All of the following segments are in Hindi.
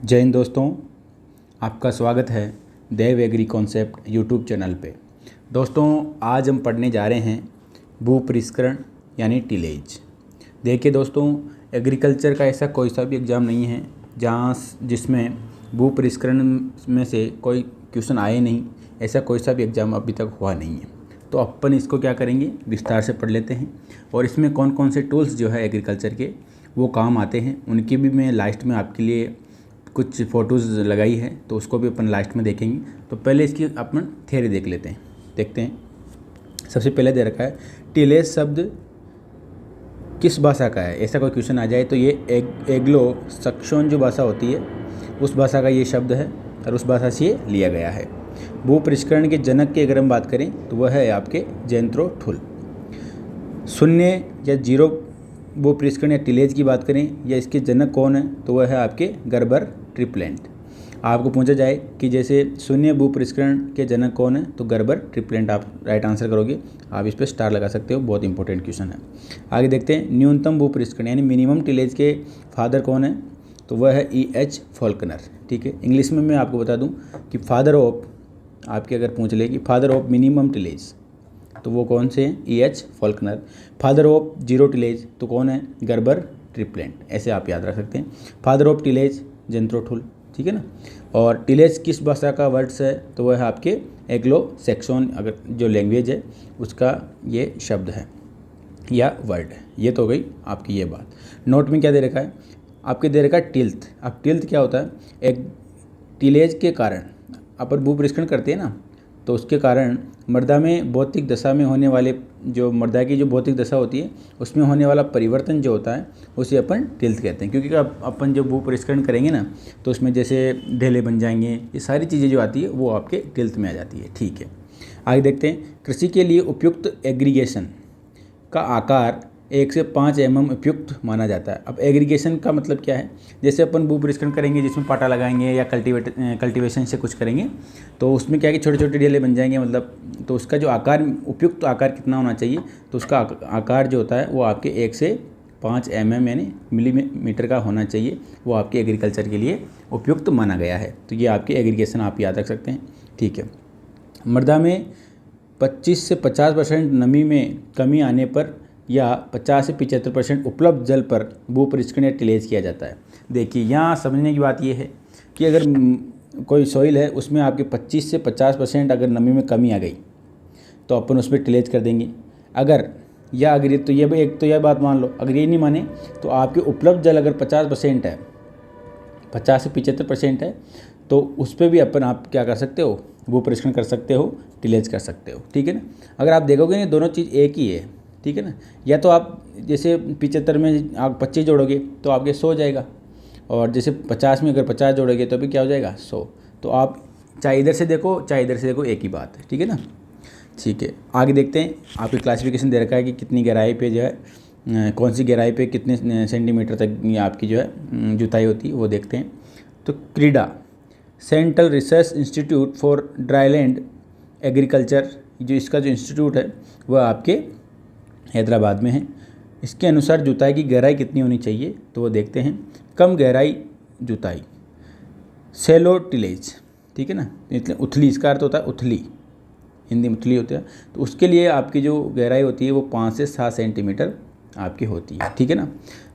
जय हिंद दोस्तों, आपका स्वागत है देव एग्री कॉन्सेप्ट यूट्यूब चैनल पे। दोस्तों, आज हम पढ़ने जा रहे हैं भू परिष्करण यानी टिलेज। देखिए दोस्तों, एग्रीकल्चर का ऐसा कोई सा भी एग्ज़ाम नहीं है जिसमें भू परिष्करण में से कोई क्वेश्चन आए नहीं। ऐसा कोई सा भी एग्ज़ाम अभी तक हुआ नहीं है। तो अपन इसको क्या करेंगे, विस्तार से पढ़ लेते हैं और इसमें कौन कौन से टूल्स जो है एग्रीकल्चर के वो काम आते हैं उनकी भी मैं लास्ट में आपके लिए कुछ फ़ोटोज़ लगाई है, तो उसको भी अपन लास्ट में देखेंगे। तो पहले इसकी अपन थ्योरी देख लेते हैं। देखते हैं, सबसे पहले दे रखा है टिलेज शब्द किस भाषा का है। ऐसा कोई क्वेश्चन आ जाए तो ये एग्लो सक्सोन जो भाषा होती है उस भाषा का ये शब्द है और उस भाषा से ये लिया गया है। भू परिष्करण के जनक की अगर हम बात करें तो वह है आपके जेन्त्रो ठुल। शून्य या जीरो भू परिष्करण या टिलेज की बात करें या इसके जनक कौन है तो वह है आपके गर्बर ट्रिप्लेंट। आपको पूछा जाए कि जैसे शून्य भू परिष्करण के जनक कौन है तो गर्बर ट्रिप्लेंट आप राइट आंसर करोगे। आप इस पर स्टार लगा सकते हो, बहुत इंपॉर्टेंट क्वेश्चन है। आगे देखते हैं, न्यूनतम भू परिष्करण यानी मिनिमम टिलेज के फादर कौन है तो वह है E.H. फॉल्कनर। ठीक है, इंग्लिश में मैं आपको बता दूं कि फादर ऑफ, आपके अगर पूछ ले कि फादर ऑफ मिनिमम टिलेज तो वो कौन से हैं, E.H. Faulkner. Father of zero tillage तो कौन है, गर्बर ट्रिप्लेंट। ऐसे आप याद रख सकते हैं। फादर ऑफ टिलेज जेन्त्रो ठुल। ठीक है ना। और टिलेज किस भाषा का वर्ड्स है तो वह है आपके एग्लो सेक्सोन, अगर जो लैंग्वेज है उसका ये शब्द है या वर्ड है। ये तो हो गई आपकी ये बात। नोट में क्या दे रखा है, आपके दे रखा है टिल्थ। अब टिल्थ क्या होता है, एक टिलेज के कारण अपन भू परिष्करण करते हैं ना, तो उसके कारण मृदा में भौतिक दशा में होने वाले, जो मृदा की जो भौतिक दशा होती है उसमें होने वाला परिवर्तन जो होता है उसे अपन टिल्थ कहते हैं। क्योंकि अपन जब भू परिष्करण करेंगे ना तो उसमें जैसे ढेले बन जाएंगे, ये सारी चीज़ें जो आती है वो आपके टिल्थ में आ जाती है। ठीक है, आगे देखते हैं, कृषि के लिए उपयुक्त एग्रीगेशन का आकार 1 से 5 mm उपयुक्त माना जाता है। अब एग्रीगेशन का मतलब क्या है, जैसे अपन भू परिष्करण करेंगे जिसमें पाटा लगाएंगे या कल्टीवेशन से कुछ करेंगे तो उसमें क्या है कि छोटे छोटे ढेले बन जाएंगे, मतलब तो उसका जो आकार, उपयुक्त आकार कितना होना चाहिए तो उसका आकार जो होता है वो आपके 1 से 5 mm यानी मिलीमीटर का होना चाहिए। वो आपके एग्रीकल्चर के लिए उपयुक्त माना गया है। तो ये आपके एग्रीगेशन आप याद रख सकते हैं। ठीक है, मृदा में 25 से 50% नमी में कमी आने पर या 50 से 75% उपलब्ध जल पर भू परिष्करण या टिलेज किया जाता है। देखिए, यहाँ समझने की बात यह है कि अगर कोई सॉइल है उसमें आपके 25 से 50% अगर नमी में कमी आ गई तो अपन उस पर टिलेज कर देंगे। अगर तो ये एक तो यह बात मान लो, अगर ये नहीं माने तो आपके उपलब्ध जल अगर 50% है, 50 से 75% है, तो उस पर भी अपन आप क्या कर सकते हो, भू परिष्करण कर सकते हो, टिलेज कर सकते हो। ठीक है ना। अगर आप देखोगे ना दोनों चीज़ एक ही है। ठीक है ना। या तो आप जैसे 75 में आप 25 जोड़ोगे तो आपके 100 जाएगा, और जैसे 50 में अगर 50 जोड़ोगे तो भी क्या हो जाएगा, 100। तो आप चाहे इधर से देखो चाहे इधर से देखो, एक ही बात है। ठीक है ना। ठीक है, आगे देखते हैं, आपकी क्लासिफिकेशन दे रखा है कि कितनी गहराई पे जो है, कौन सी गहराई पे कितने सेंटीमीटर तक आपकी जो है जुताई होती है वो देखते हैं। तो क्रीडा central research institute for dryland agriculture, जो इसका जो इंस्टीट्यूट है वह आपके हैदराबाद में है। इसके अनुसार जुताई की गहराई कितनी होनी चाहिए तो वो देखते हैं। कम गहराई जुताई, सेलो टिलेज। ठीक है ना, इसलिए उथली, इसका अर्थ होता है उथली, हिंदी में उथली होती है। तो उसके लिए आपकी जो गहराई होती है वो 5 से 7 सेंटीमीटर आपकी होती है। ठीक है ना।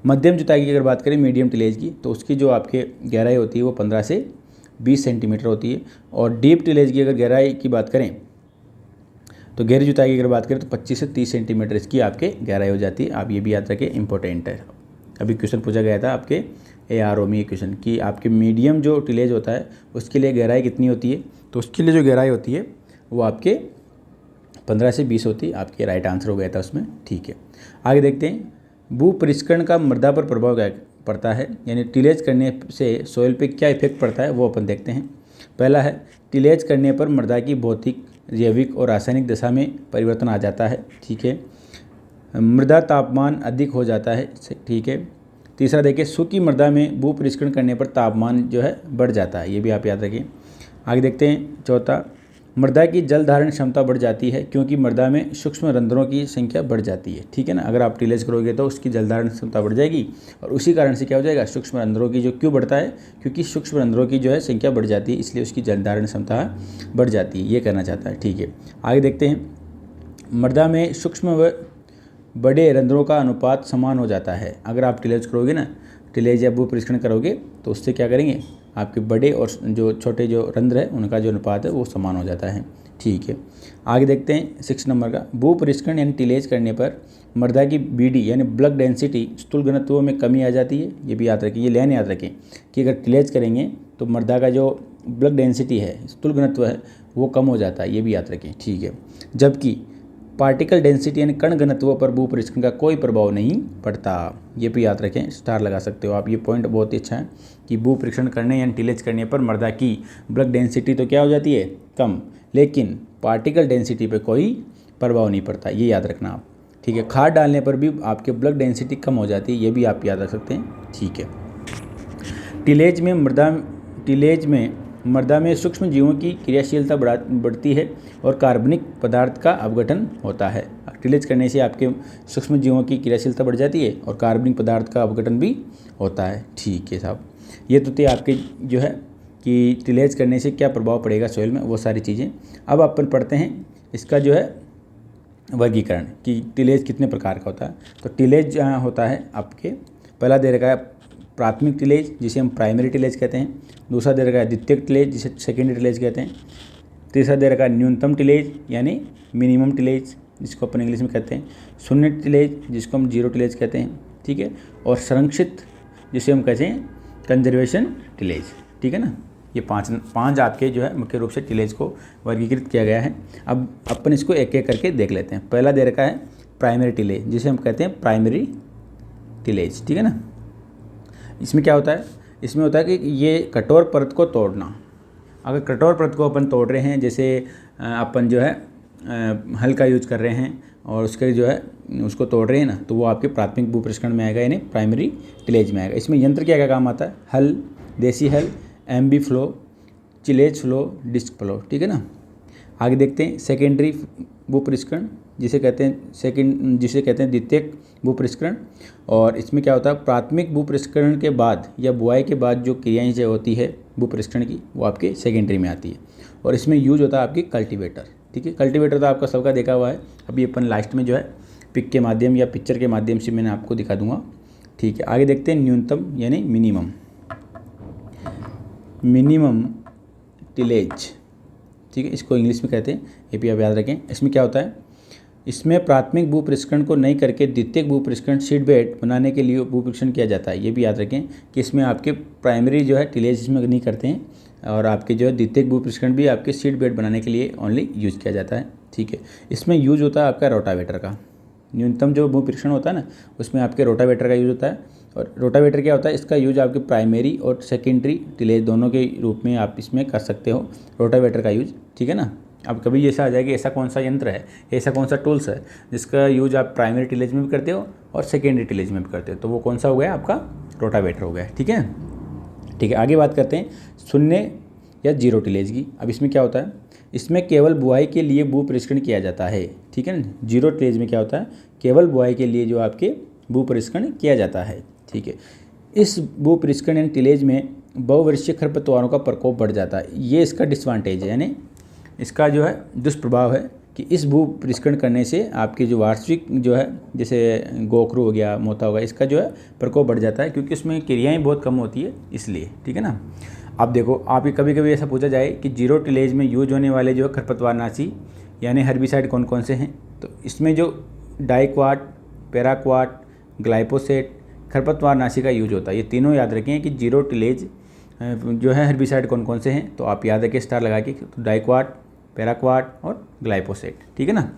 मध्यम जुताई की अगर बात करें, मीडियम टिलेज की, तो उसकी जो आपके गहराई होती है वो 15 से 20 सेंटीमीटर होती है। और डीप टिलेज की अगर गहराई की बात करें तो गहरी जुताई की अगर बात करें तो 25 से 30 सेंटीमीटर इसकी आपके गहराई हो जाती है। आप ये भी याद रखें, इंपॉर्टेंट है। अभी क्वेश्चन पूछा गया था आपके ARO में ये क्वेश्चन कि आपके मीडियम जो टिलेज होता है उसके लिए गहराई कितनी होती है, तो उसके लिए जो गहराई होती है वो आपके 15 से 20 होती है। आपके राइट आंसर हो गया था उसमें। ठीक है, आगे देखते हैं, भू परिष्करण का मृदा पर प्रभाव क्या पड़ता है, यानी टिलेज करने से सॉइल पे क्या इफेक्ट पड़ता है वो अपन देखते हैं। पहला है, टिलेज करने पर मृदा की भौतिक, जैविक और रासायनिक दशा में परिवर्तन आ जाता है। ठीक है, मृदा तापमान अधिक हो जाता है। ठीक है। तीसरा देखिए, सूखी मृदा में भू परिष्करण करने पर तापमान जो है बढ़ जाता है, ये भी आप याद रखिए। आगे देखते हैं, चौथा, मृदा की जल धारण क्षमता बढ़ जाती है क्योंकि मृदा में सूक्ष्म रंध्रों की संख्या बढ़ जाती है, ठीक है ना। अगर आप टिलेज करोगे तो उसकी जल धारण क्षमता बढ़ जाएगी और उसी कारण से क्या हो जाएगा, सूक्ष्म रंध्रों की जो क्यों बढ़ता है, क्योंकि सूक्ष्म रंध्रों की जो है संख्या बढ़ जाती है, इसलिए उसकी जल धारण क्षमता बढ़ जाती है, ये कहना चाहता है, ठीक है। आगे देखते हैं, मृदा में सूक्ष्म व बड़े रंध्रों का अनुपात समान हो जाता है। अगर आप टिलेज करोगे ना, टिलेज या भू परीक्षण करोगे तो उससे क्या करेंगे, आपके बड़े और जो छोटे जो रंध्र है उनका जो अनुपात है वो समान हो जाता है, ठीक है। आगे देखते हैं 6 नंबर का, भू परीक्षण यानी टिलेज करने पर मृदा की बीडी यानी ब्लड डेंसिटी स्थूल घनत्व में कमी आ जाती है। ये भी याद रखें, ये लाइन याद रखें कि अगर टिलेज करेंगे तो मृदा का जो ब्लड डेंसिटी है, स्थूल घनत्व है, वो कम हो जाता है, ये भी याद रखें, ठीक है। जबकि पार्टिकल डेंसिटी यानी कण घनत्व पर भू परीक्षण का कोई प्रभाव नहीं पड़ता, ये भी याद रखें, स्टार लगा सकते हो आप। ये पॉइंट बहुत ही अच्छा है कि भू परीक्षण करने यानी टिलेज करने पर मृदा की ब्लड डेंसिटी तो क्या हो जाती है, कम, लेकिन पार्टिकल डेंसिटी पे कोई प्रभाव नहीं पड़ता, ये याद रखना आप, ठीक है। खाद डालने पर भी आपके ब्लड डेंसिटी कम हो जाती है, ये भी आप याद रख सकते हैं, ठीक है। टिलेज में मृदा में सूक्ष्म जीवों की क्रियाशीलता बढ़ती है और कार्बनिक पदार्थ का अपघटन होता है। टिलेज करने से आपके सूक्ष्म जीवों की क्रियाशीलता बढ़ जाती है और कार्बनिक पदार्थ का अपघटन भी होता है, ठीक है साहब। ये तो थे आपके जो है कि टिलेज करने से क्या प्रभाव पड़ेगा सॉइल में, वो सारी चीज़ें। अब अपन पढ़ते हैं इसका जो है वर्गीकरण कि टिलेज कितने प्रकार का होता है। तो टिलेज होता है आपके, पहला दे रखा है प्राथमिक टिलेज जिसे हम प्राइमरी टिलेज कहते हैं, दूसरा दे रखा है द्वितीयक टिलेज जिसे सेकेंडरी टिलेज कहते हैं, तीसरा दे रखा है न्यूनतम टिलेज यानी मिनिमम टिलेज जिसको अपन इंग्लिश में कहते हैं, शून्य टिलेज जिसको हम जीरो टिलेज कहते हैं, ठीक है, और संरक्षित जिसे हम कहते हैं कंजर्वेशन टिलेज, ठीक है ना। ये पांच आपके जो है मुख्य रूप से टिलेज को वर्गीकृत किया गया है। अब अपन इसको एक एक करके देख लेते हैं। पहला दे रखा है प्राइमरी टिलेज जिसे हम कहते हैं प्राइमरी टिलेज, ठीक है ना। इसमें क्या होता है, इसमें होता है कि ये कठोर परत को तोड़ना। अगर कठोर परत को अपन तोड़ रहे हैं, जैसे अपन जो है हल का यूज कर रहे हैं और उसके जो है उसको तोड़ रहे हैं ना, तो वो आपके प्राथमिक भू परीक्षण में आएगा यानी प्राइमरी टिलेज में आएगा। इसमें यंत्र क्या क्या काम आता है, हल, देसी हल, MB plough, chisel plough, disc plough, ठीक है ना। आगे देखते हैं सेकेंडरी भू परीक्षण जिसे कहते हैं द्वितीयक भू परीक्षण। और इसमें क्या होता है, प्राथमिक भू परीक्षण के बाद या बुआई के बाद जो क्रियाएं जो होती है भू परीक्षण की, वो आपके सेकेंडरी में आती है। और इसमें यूज होता है आपकी कल्टीवेटर, ठीक है। कल्टीवेटर तो आपका सबका देखा हुआ है, अभी अपन लास्ट में जो है पिक के माध्यम या पिक्चर के माध्यम से मैंने आपको दिखा दूंगा, ठीक है। आगे देखते हैं न्यूनतम यानी मिनिमम टिलेज, ठीक है, इसको इंग्लिश में कहते हैं, ये भी आप याद रखें। इसमें क्या होता है, इसमें प्राथमिक भू परीक्षण को नहीं करके द्वितीयक भू परीक्षण सीड बेड बनाने के लिए भू परीक्षण किया जाता है। ये भी याद रखें कि इसमें आपके प्राइमरी जो है टिलेज इसमें नहीं करते हैं और आपके जो है द्वितीयक भू परीक्षण भी आपके सीड बेड बनाने के लिए ओनली यूज किया जाता है, ठीक है। इसमें यूज होता है आपका रोटावेटर का। न्यूनतम जो भू परीक्षण होता है ना, उसमें आपके रोटावेटर का यूज होता है। और रोटावेटर क्या होता है, इसका यूज आपके प्राइमरी और सेकेंडरी टिलेज दोनों के रूप में आप इसमें कर सकते हो रोटावेटर का यूज, ठीक है ना। अब कभी ऐसा आ जाए कि ऐसा कौन सा यंत्र है, ऐसा कौन सा टूल्स है जिसका यूज आप प्राइमरी टिलेज में भी करते हो और सेकेंडरी टिलेज में भी करते हो, तो वो कौन सा हो गया, आपका रोटावेटर हो गया, ठीक है। ठीक है, आगे बात करते हैं शून्य या जीरो टिलेज की। अब इसमें क्या होता है, इसमें केवल बुआई के लिए भू परीक्षण किया जाता है, ठीक है ना। जीरो टिलेज में क्या होता है, केवल बुआई के लिए जो आपके भू परीक्षण किया जाता है, ठीक है। इस भू परीक्षण यानी टिलेज में बहुवर्षीय खरपतवारों का प्रकोप बढ़ जाता है, ये इसका डिसवांटेज है, यानी इसका जो है दुष्प्रभाव है कि इस भू परीक्षण करने से आपकी जो वार्षिक जो है जैसे गोखरू हो गया, मोता हो गया, इसका जो है प्रकोप बढ़ जाता है क्योंकि उसमें क्रियाएं बहुत कम होती है इसलिए, ठीक है ना। अब देखो, आप कभी कभी ऐसा पूछा जाए कि जीरो टिलेज में यूज होने वाले जो खरपतवारनाशी यानी हर्बिसाइड कौन कौन से हैं, तो इसमें जो डाइक्वाट, पैराक्वाट, ग्लाइफोसेट, खरपतवारनाशी का यूज होता है। ये तीनों याद रखें कि जीरो टिलेज जो है हर्बिसाइड कौन कौन से हैं, तो आप याद रखें स्टार लगा के, तो डाइक्वाट, पैराक्वाट और ग्लाइफोसेट, ठीक है ना।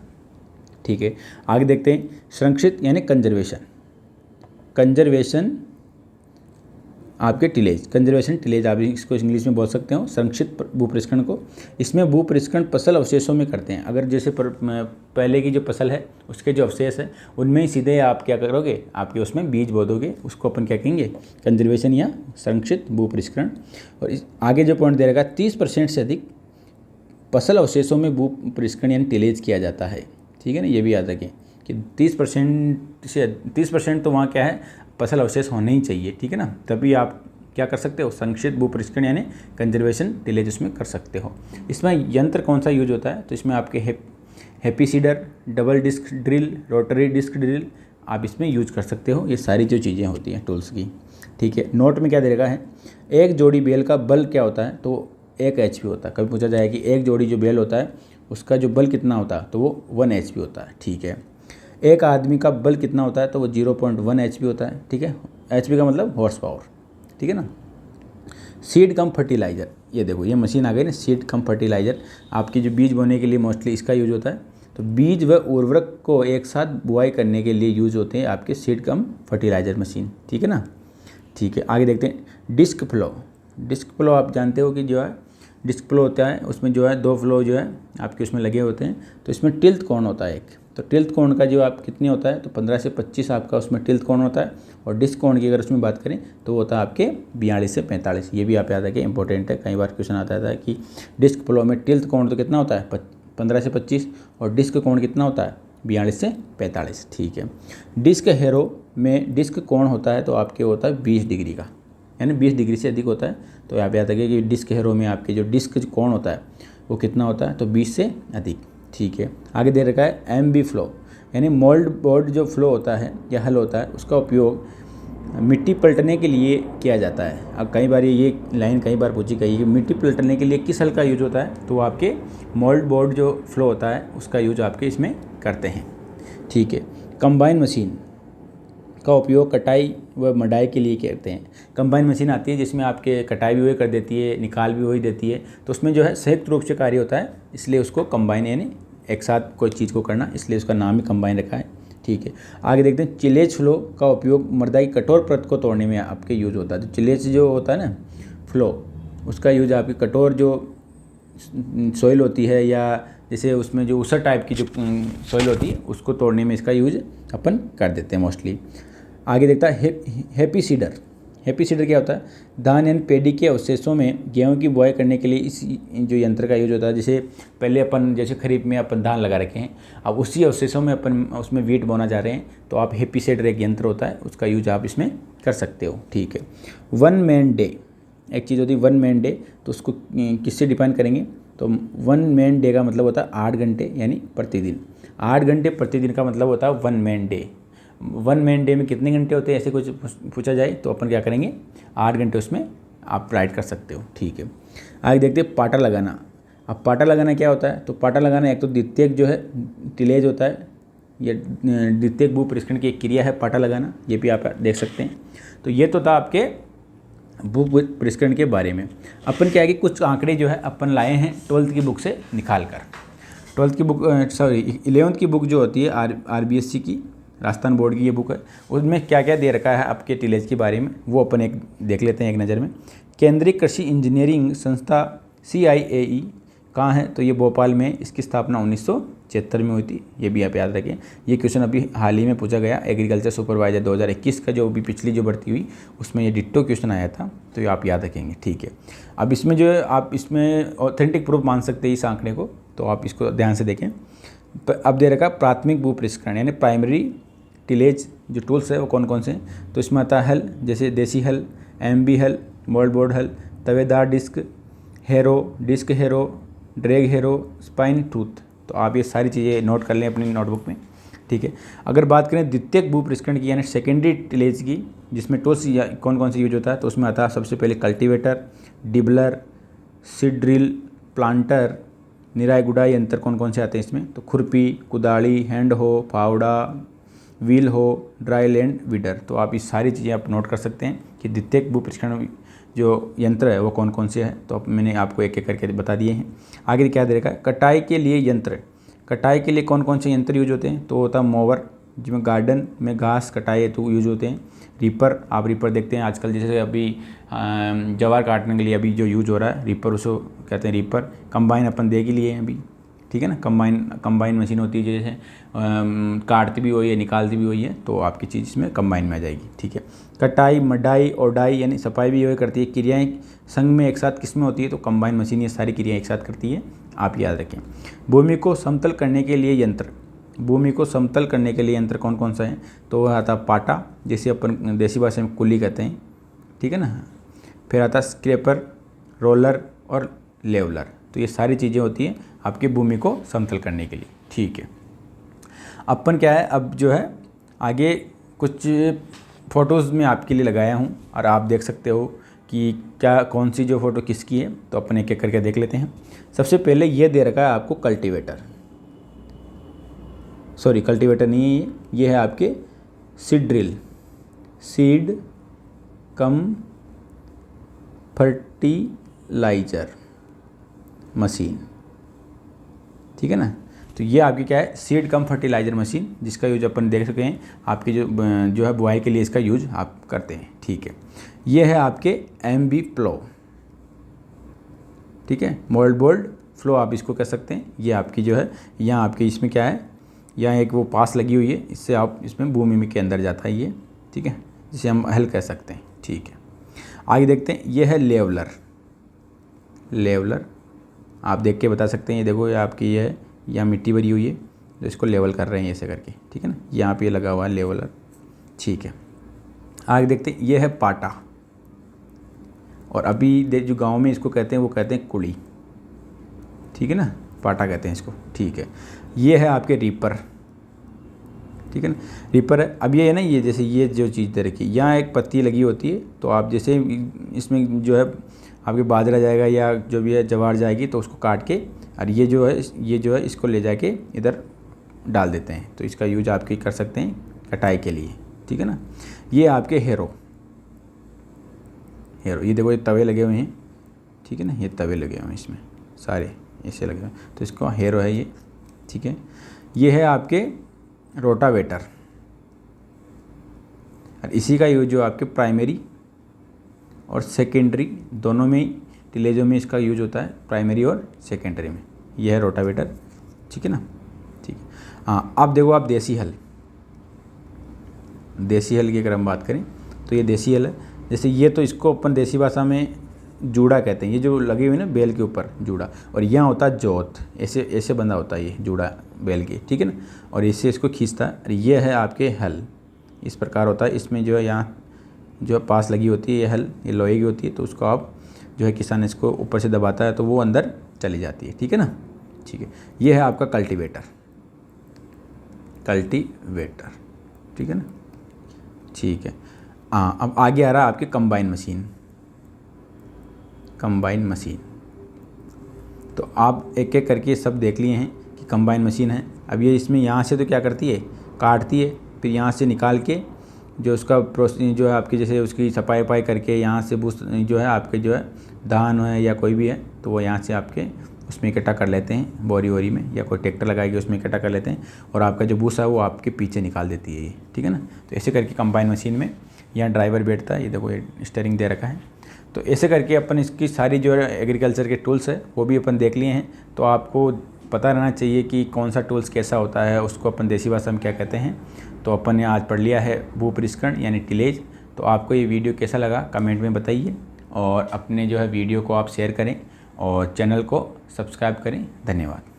ठीक है, आगे देखते हैं संरक्षित यानी कंजर्वेशन आपके टिलेज, कंजर्वेशन टिलेज आप इसको इंग्लिश में बोल सकते हो, संरक्षित भू परीक्षण को। इसमें भू परीक्षण फसल अवशेषों में करते हैं। अगर जैसे पहले की जो फसल है उसके जो अवशेष है उनमें ही सीधे आप क्या करोगे, आपके उसमें बीज बो दोगे, उसको अपन क्या कहेंगे, कंजर्वेशन या संरक्षित भू परीक्षण। और आगे जो पॉइंट दे रहेगा 30% से अधिक फसल अवशेषों में भू परिष्करण यानी टिलेज किया जाता है। ठीक है ना, ये भी याद रखें कि 30% से 30% तो वहाँ क्या है, फसल अवशेष होने ही चाहिए। ठीक है ना, तभी आप क्या कर सकते हो, संक्षिप्त भू परिष्करण यानी कंजर्वेशन टिलेज उसमें कर सकते हो। इसमें यंत्र कौन सा यूज होता है, तो इसमें आपके happy seeder, double disc drill, rotary disc drill आप इसमें यूज कर सकते हो। ये सारी जो चीज़ें होती हैं टूल्स की। ठीक है, नोट में क्या दे रखा है, एक जोड़ी बेल का बल क्या होता है, तो 1 HP होता है। कभी पूछा जाए कि एक जोड़ी जो बेल होता है उसका जो बल कितना होता है, तो वो 1 HP होता है। ठीक है, एक आदमी का बल कितना होता है, तो वो 0.1 HP होता है। ठीक है, HP का मतलब हॉर्स पावर। ठीक है ना। सीड कम फर्टिलाइज़र, ये देखो ये मशीन आ गई ना, सीड कम फर्टिलाइज़र, आपकी जो बीज बोने के लिए मोस्टली इसका यूज होता है। तो बीज व उर्वरक को एक साथ बुआई करने के लिए यूज होते हैं आपके सीड कम फर्टिलाइज़र मशीन। ठीक है ना। ठीक है, आगे देखते हैं डिस्क फ्लो। डिस्क फ्लो आप जानते हो कि जो है डिस्क फ्लो होता है, उसमें जो है 2 फ्लो जो है आपके उसमें लगे होते हैं। तो इसमें टिल्थ कोण होता है एक, तो टिल्थ कोण का जो आप कितने होता है, तो 15 से 25 आपका उसमें टिल्थ कोण होता है। और डिस्क कोण की अगर उसमें बात करें तो वो होता है आपके 42 से 45। ये भी आप याद रखें, इंपॉर्टेंट है, कई बार क्वेश्चन आता था कि डिस्क फ्लो में टिल्थ कोण तो कितना होता है 15 से 25 और डिस्क कोण कितना होता है 42 से 45। ठीक है, डिस्क हैरो में डिस्क कोण होता है तो आपके होता है 20 डिग्री का, यानी 20 डिग्री से अधिक होता है। तो आप याद रखिए कि डिस्क हैरो में आपके जो डिस्क कोण होता है वो कितना होता है, तो 20 से अधिक। ठीक है, आगे दे रखा है MB फ्लो, यानी मोल्ड बोर्ड जो फ्लो होता है या हल होता है उसका उपयोग मिट्टी पलटने के लिए किया जाता है। अब कई बार ये लाइन कई बार पूछी गई है कि मिट्टी पलटने के लिए किस हल का यूज होता है, तो वो आपके मोल्ड बोर्ड जो फ्लो होता है उसका यूज आपके इसमें करते हैं। ठीक है, कंबाइन मशीन का उपयोग कटाई व मडाई के लिए करते हैं। कंबाइन मशीन आती है जिसमें आपके कटाई भी वही कर देती है, निकाल भी वही देती है, तो उसमें जो है संयुक्त रूप से कार्य होता है, इसलिए उसको कंबाइन यानी एक साथ कोई चीज़ को करना, इसलिए उसका नाम ही कंबाइन रखा है। ठीक है, आगे देखते हैं चिलेज फ्लो का उपयोग मृदा की कठोर परत को तोड़ने में आपके यूज होता है। तो चिलेज जो होता है ना फ्लो, उसका यूज आपकी कठोर जो सॉइल होती है या जैसे उसमें जो ऊसर टाइप की जो सॉइल होती है उसको तोड़ने में इसका यूज अपन कर देते हैं मोस्टली। आगे देखता है हैप्पी सीडर। हैप्पी सीडर क्या होता है, धान यानी पेडी के अवशेषों में गेहूं की बुआई करने के लिए इस जो यंत्र का यूज होता है। जैसे पहले अपन जैसे खरीफ में अपन धान लगा रखे हैं, अब उसी अवशेषों में अपन उसमें वीट बोना जा रहे हैं, तो आप हैप्पी सीडर एक यंत्र होता है, उसका यूज आप इसमें कर सकते हो। ठीक है, 1 मैन डे, एक चीज़ होती है 1 मैन डे, तो उसको किससे डिफाइन करेंगे, तो 1 मैन डे का मतलब होता है 8 घंटे यानी प्रतिदिन। 8 घंटे प्रतिदिन का मतलब होता है 1 मैन डे। 1 मैन डे में कितने घंटे होते हैं ऐसे कुछ पूछा जाए तो अपन क्या करेंगे 8 घंटे उसमें आप राइट कर सकते हो। ठीक है, आगे देखते हैं पाटा लगाना। अब पाटा लगाना क्या होता है, तो पाटा लगाना एक तो द्वितीयक जो है टिलेज होता है, ये द्वितीयक भू परिष्करण की एक क्रिया है पाटा लगाना, ये भी आप देख सकते हैं। तो ये तो था आपके भू परिष्करण के बारे में। अपन क्या है कि कुछ आंकड़े जो है अपन लाए हैं 12th की बुक से निकाल कर। 12th की बुक 11th की बुक जो होती है RBSC की, राजस्थान बोर्ड की ये बुक है, उसमें क्या क्या दे रखा है आपके टिलेज के बारे में वो अपन एक देख लेते हैं एक नज़र में। केंद्रीय कृषि इंजीनियरिंग संस्था CIAE कहाँ है, तो ये भोपाल में, इसकी स्थापना 1976 में हुई थी, ये भी आप याद रखें। ये क्वेश्चन अभी हाल ही में पूछा गया, एग्रीकल्चर सुपरवाइजर 2021 का जो अभी पिछली जो भर्ती हुई उसमें ये डिट्टो क्वेश्चन आया था, तो ये आप याद रखेंगे। ठीक है, अब इसमें जो है आप इसमें ऑथेंटिक प्रूफ मान सकते हैं इस आंकड़े को, तो आप इसको ध्यान से देखें। अब दे रखा प्राथमिक भू परिष्करण यानी प्राइमरी टिलेज जो टूल्स है वो कौन कौन से हैं, तो इसमें आता है हल, जैसे देसी हल, MB हल, मोल्ड बोर्ड हल, तवेदार disc harrow, disc harrow, drag harrow, spine tooth. तो आप ये सारी चीज़ें नोट कर लें अपनी नोटबुक में। ठीक है, अगर बात करें द्वितीयक भू परिष्करण की यानी सेकेंडरी टिलेज की, जिसमें टूल्स कौन कौन से यूज होता है, तो उसमें आता है सबसे पहले cultivator, dibbler, seed drill, planter, निराई गुड़ाई यंत्र कौन कौन से आते हैं इसमें, तो खुरपी, कुदाड़ी, हैंड हो, फावड़ा, व्हील हो, ड्राई लैंड वीडर। तो आप ये सारी चीज़ें आप नोट कर सकते हैं कि द्वितीयक भू परिष्करण जो यंत्र है वो कौन कौन से हैं, तो अब मैंने आपको एक एक करके बता दिए हैं। आगे क्या दे रखा है, कटाई के लिए यंत्र। कटाई के लिए कौन कौन से यंत्र यूज होते हैं, तो होता है मोवर, जिसमें गार्डन में घास कटाई हेतु यूज होते हैं। रीपर, आप रीपर देखते हैं आजकल, जैसे अभी जवार काटने के लिए अभी जो यूज हो रहा है रीपर, उसको कहते हैं रीपर। कंबाइन अपन देख ही लिए हैं अभी। ठीक है ना। कंबाइन मशीन होती है जैसे काटती भी हुई है, निकालती भी हुई है, तो आपकी चीज़ इसमें कंबाइन में आ जाएगी, ठीक है। कटाई, मडाई, ओडाई यानी सफाई भी वही करती है। क्रियाएं संघ में एक साथ किसमें होती है, तो कंबाइन मशीन ये सारी क्रियाएं एक साथ करती है, आप याद रखें। भूमि को समतल करने के लिए यंत्र, भूमि को समतल करने के लिए यंत्र कौन कौन सा है, तो वह आता पाटा, जैसे अपन देसी भाषा में कुल्ली कहते हैं, ठीक है ना। फिर आता स्क्रैपर, रोलर और लेवलर। तो ये सारी चीज़ें होती हैं आपकी भूमि को समतल करने के लिए, ठीक है। अपन क्या है, अब जो है आगे कुछ फ़ोटोज़ में आपके लिए लगाया हूँ और आप देख सकते हो कि क्या कौन सी जो फ़ोटो किसकी है, तो अपन एक एक करके देख लेते हैं। सबसे पहले ये दे रखा है आपको कल्टीवेटर, सॉरी कल्टीवेटर नहीं है ये है आपके seed drill, seed cum fertilizer machine, ठीक है ना। तो ये आपकी क्या है, सीड कम फर्टिलाइजर मशीन, जिसका यूज अपन देख सके हैं आपकी जो है बुआई के लिए इसका यूज आप करते हैं, ठीक है। ये है आपके MB फ्लो, ठीक है, मोल्ड बोल्ड फ्लो आप इसको कह सकते हैं। ये आपकी जो है यहाँ आपके इसमें क्या है, यहाँ एक वो पास लगी हुई है, इससे आप इसमें भूमि में के अंदर जाता है ये, ठीक है, जिसे हम हल कह सकते हैं, ठीक है। आगे देखते हैं, ये है लेवलर, लेवलर आप देख के बता सकते हैं। ये देखो ये आपकी ये है, यहाँ मिट्टी भरी हुई है, तो इसको लेवल कर रहे हैं ऐसे करके, ठीक है ना। यहाँ पे लगा हुआ है लेवलर, ठीक है। आगे देखते हैं, ये है पाटा, और अभी जो गांव में इसको कहते हैं वो कहते हैं कुड़ी, ठीक है ना, पाटा कहते हैं इसको, ठीक है। ये है आपके रीपर, ठीक है ना, रीपर है। अब ये है ना, ये जैसे ये जो चीज़ दे रखी है, यहाँ एक पत्ती लगी होती है, तो आप जैसे इसमें जो है आपके बाजरा जाएगा या जो भी है जवार जाएगी, तो उसको काट के और ये जो है इसको ले जाके इधर डाल देते हैं, तो इसका यूज आपके कर सकते हैं कटाई के लिए, ठीक है ना। ये आपके हेरो, ये देखो ये तवे लगे हुए हैं, ठीक है ना, ये तवे लगे हुए हैं इसमें सारे ऐसे लगे हुए हैं, तो इसको हेरो है ये, ठीक है। ये है आपके रोटावेटर, और इसी का यूज जो आपके प्राइमरी और सेकेंडरी दोनों में ही टिलेजों में इसका यूज होता है, प्राइमरी और सेकेंडरी में। यह है रोटावेटर, ठीक है ना, ठीक है। हाँ, अब देखो आप देसी हल, देसी हल की अगर हम बात करें तो ये देसी हल है। जैसे ये तो इसको अपन देसी भाषा में जूड़ा कहते हैं, ये जो लगी हुई है ना बेल के ऊपर जूड़ा, और यहाँ होता है जोत, ऐसे ऐसे बंधा होता है ये जूड़ा बेल के, ठीक है ना, और इससे इसको खींचता है। और ये है आपके हल, इस प्रकार होता है, इसमें जो है यहाँ जो पास लगी होती है ये हल, ये लोहे की होती है, तो उसको आप जो है किसान इसको ऊपर से दबाता है तो वो अंदर चली जाती है, ठीक है ना, ठीक है। ये है आपका कल्टीवेटर, कल्टीवेटर, ठीक है ना, ठीक है। हाँ, अब आगे आ रहा है आपकी कंबाइन मशीन, कंबाइन मशीन। तो आप एक एक करके सब देख लिए हैं कि कंबाइन मशीन है। अब ये इसमें यहाँ से तो क्या करती है, काटती है, फिर यहाँ से निकाल के जो उसका प्रोसेस जो है आपकी जैसे उसकी सफाई वफाई करके यहाँ से बूस जो है आपके जो है धान है या कोई भी है, तो वो यहाँ से आपके उसमें इकट्ठा कर लेते हैं बोरी वोरी में, या कोई ट्रैक्टर लगाएगी उसमें इकट्ठा कर लेते हैं, और आपका जो भूसा है वो आपके पीछे निकाल देती है ये, ठीक है ना। तो ऐसे करके कंबाइन मशीन में यहाँ ड्राइवर बैठता है, ये देखो ये स्टीयरिंग दे रखा है। तो ऐसे करके अपन इसकी सारी जो है एग्रीकल्चर के टूल्स है वो भी अपन देख लिए हैं। तो आपको पता रहना चाहिए कि कौन सा टूल्स कैसा होता है, उसको अपन देसी भाषा में क्या कहते हैं। तो अपन ने आज पढ़ लिया है भू परिष्करण यानी टिलेज। तो आपको ये वीडियो कैसा लगा कमेंट में बताइए, और अपने जो है वीडियो को आप शेयर करें और चैनल को सब्सक्राइब करें। धन्यवाद।